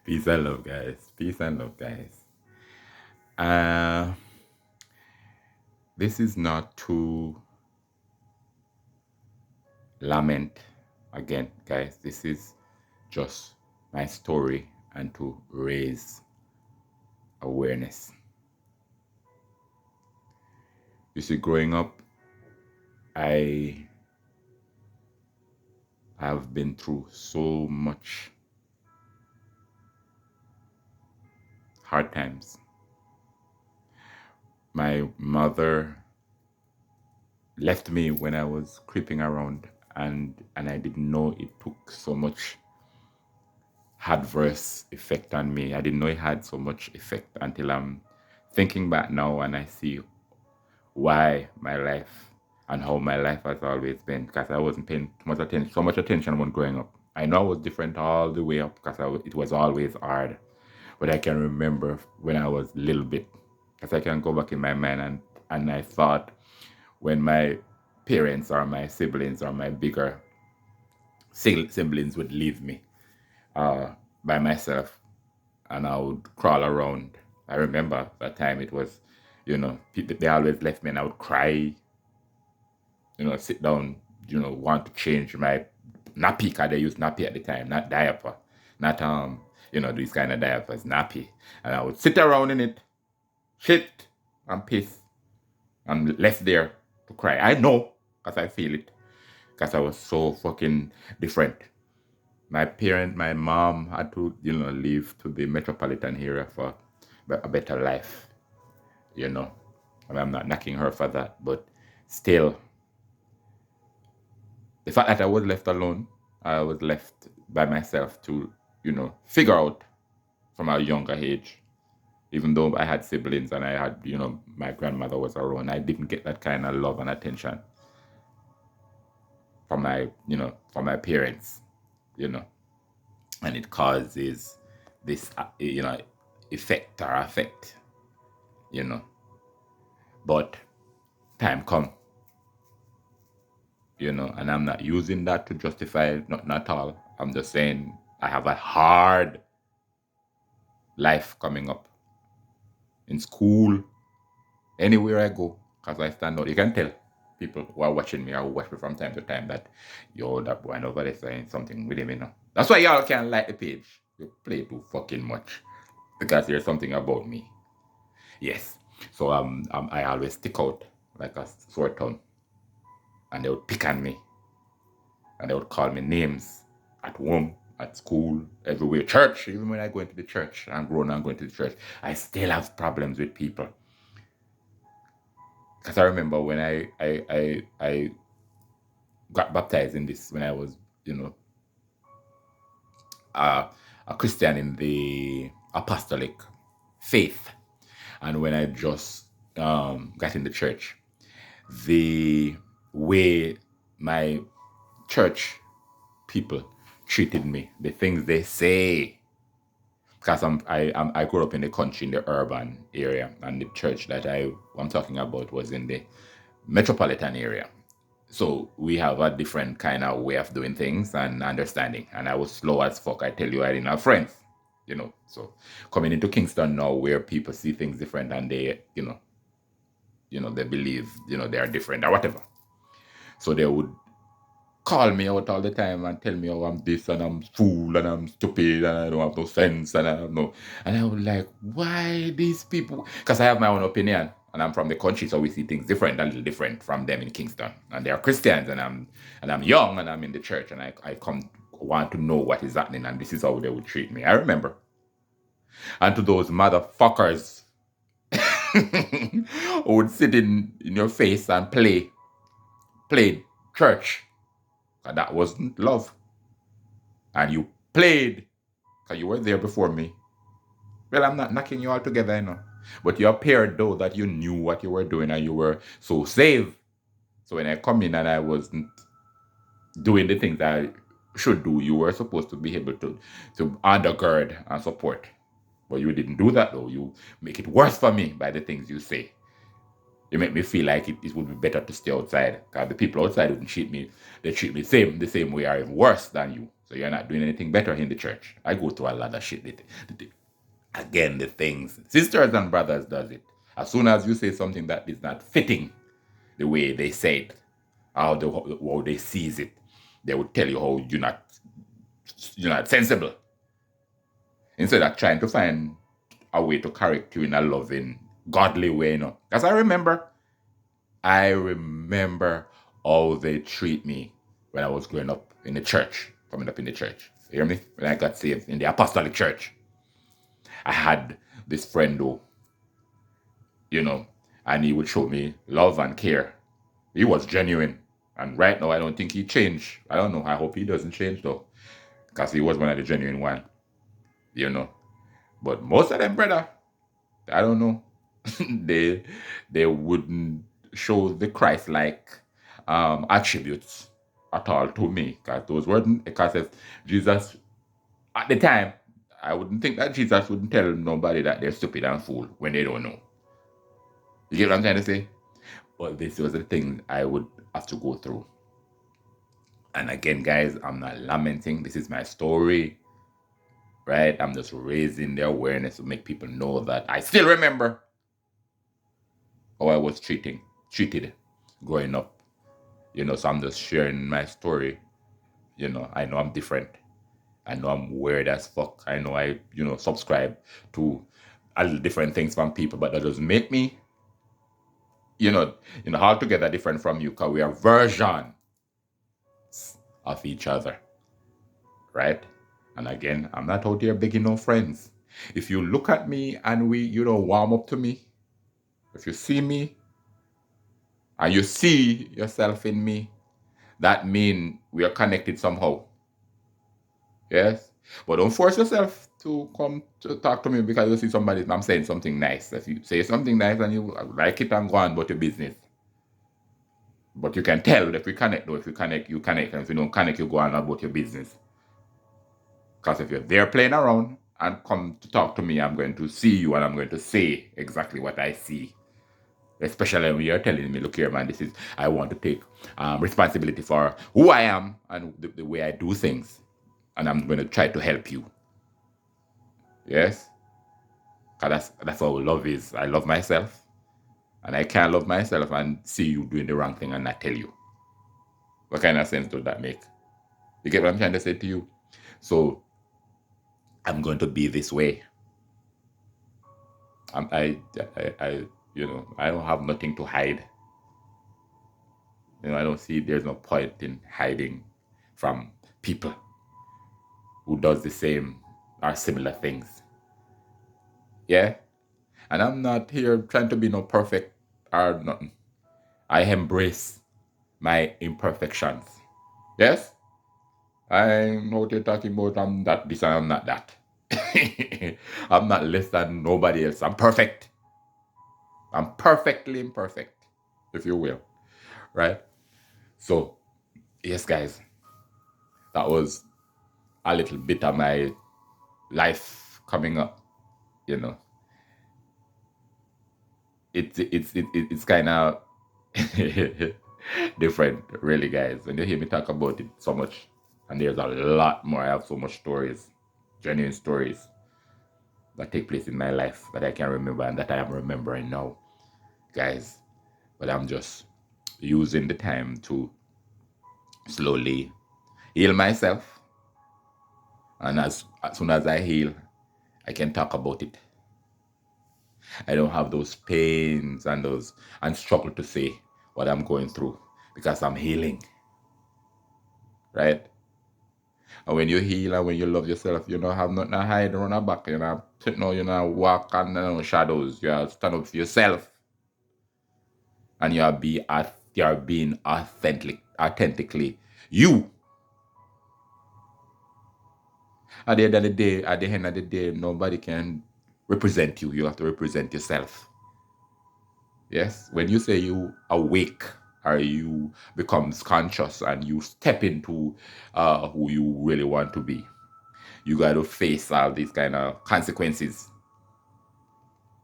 Peace and love, guys. Peace and love, guys. Uh, this is not to lament again, guys. This is just my story and to raise awareness. You see, growing up, I have been through so much hard times. My mother left me when I was creeping around, and I didn't know it took so much adverse effect on me. I didn't know it had so much effect until I'm thinking back now and I see why my life and how my life has always been, because I wasn't paying so much attention when growing up. I know I was different all the way up because it was always hard. But I can remember when I was little bit, because I can go back in my mind and I thought when my parents or my siblings or my bigger siblings would leave me uh, by myself and I would crawl around. I remember that time it was, they always left me and I would cry, sit down, want to change my nappy, because they used nappy at the time, not diaper, not, these kind of diapers, nappy. And I would sit around in it, shit, and piss, and left there to cry. I know, because I feel it, because I was so fucking different. My mom had to, leave to the metropolitan area for a better life, and I'm not knocking her for that, but still, the fact that I was left alone, I was left by myself to, figure out from a younger age. Even though I had siblings and I had, my grandmother was around, I didn't get that kind of love and attention from my parents, and it causes this, effect, but time come, and I'm not using that to justify nothing at all. I'm just saying I have a hard life coming up in school, anywhere I go, because I stand out. You can tell people who are watching me or who watch me from time to time that, yo, that boy over there saying something with him, That's why y'all can't like the page. You play too fucking much because there's something about me. Yes. So I always stick out like a sore tongue, and they would pick on me, and they would call me names at home, at school, everywhere, church. Even when I go into the church, I'm grown and going to the church, I still have problems with people. Because I remember when I got baptized in this, when I was, a Christian in the apostolic faith, and when I just got in the church, the way my church people treated me, the things they say, because I grew up in the country, in the urban area, and the church that I'm talking about was in the metropolitan area. So we have a different kind of way of doing things and understanding. And I was slow as fuck. I tell you, I didn't have friends, So coming into Kingston now, where people see things different and they, they believe, they are different or whatever. So they would call me out all the time and tell me, oh, I'm this and I'm fool and I'm stupid and I don't have no sense and I have no. And I was like, why these people? Because I have my own opinion and I'm from the country, so we see things different, a little different from them in Kingston. And they are Christians and I'm young and I'm in the church and I come want to know what is happening and this is how they would treat me. I remember. And to those motherfuckers who would sit in your face and play church. That wasn't love. And you played because you were there before me. Well, I'm not knocking you all together, But you appeared, though, that you knew what you were doing and you were so safe. So when I come in and I wasn't doing the things I should do, you were supposed to be able to undergird and support. But you didn't do that, though. You make it worse for me by the things you say. You make me feel like it would be better to stay outside because the people outside wouldn't treat me. They treat me the same way or even worse than you. So you're not doing anything better in the church. I go through a lot of shit. Again, the things sisters and brothers does it. As soon as you say something that is not fitting the way they say it, how they sees it, they would tell you how you're not sensible. Instead of trying to find a way to correct you in a loving, godly way, Because I remember how they treat me when I was growing up in the church, coming up in the church. You hear me? When I got saved in the apostolic church. I had this friend who, and he would show me love and care. He was genuine. And right now, I don't think he changed. I don't know. I hope he doesn't change, though. Because he was one of the genuine one. But most of them, brother, I don't know. they wouldn't show the Christ-like attributes at all to me. Because if Jesus, at the time, I wouldn't think that Jesus wouldn't tell nobody that they're stupid and fool when they don't know. You get what I'm trying to say? But this was the thing I would have to go through. And again, guys, I'm not lamenting. This is my story, right? I'm just raising the awareness to make people know that I still remember how I was treated growing up. So I'm just sharing my story. I know I'm different. I know I'm weird as fuck. I know I, subscribe to a different things from people, but that doesn't make me, altogether different from you, because we are versions of each other, right? And again, I'm not out here begging no friends. If you look at me and you don't warm up to me, if you see me and you see yourself in me, that means we are connected somehow. Yes? But don't force yourself to come to talk to me because you see somebody, I'm saying something nice. If you say something nice and you like it and go on about your business. But you can tell if we connect, though. If you connect, you connect. And if you don't connect, you go on about your business. Because if you're there playing around and come to talk to me, I'm going to see you and I'm going to say exactly what I see. Especially when you're telling me, look here, man, I want to take responsibility for who I am and the way I do things. And I'm going to try to help you. Yes? Because that's how love is. I love myself. And I can't love myself and see you doing the wrong thing and not tell you. What kind of sense does that make? You get what I'm trying to say to you? So, I'm going to be this way. I don't have nothing to hide. I don't see there's no point in hiding from people who does the same or similar things. Yeah? And I'm not here trying to be no perfect or nothing. I embrace my imperfections. Yes? I know what you're talking about. I'm not this and I'm not that. I'm not less than nobody else. I'm perfect. I'm perfectly imperfect, if you will. Right? So, yes, guys. That was a little bit of my life coming up, It's kind of different, really, guys. When you hear me talk about it so much, and there's a lot more. I have so much stories, genuine stories that take place in my life that I can remember and that I am remembering now, guys. But I'm just using the time to slowly heal myself. And as soon as I heal, I can talk about it. I don't have those pains and struggle to say what I'm going through because I'm healing. Right? And when you heal and when you love yourself, you don't have nothing to hide around the back. You walk on shadows. You stand up for yourself. And you are being authentically you. At the end of the day, nobody can represent you. You have to represent yourself. Yes? When you say you awake or you becomes conscious and you step into who you really want to be, you got to face all these kind of consequences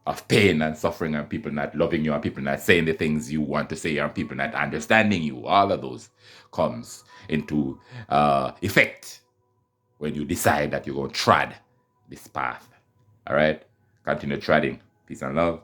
of pain and suffering and people not loving you and people not saying the things you want to say and people not understanding you. All of those comes into effect when you decide that you're going to tread this path. All right? Continue treading. Peace and love.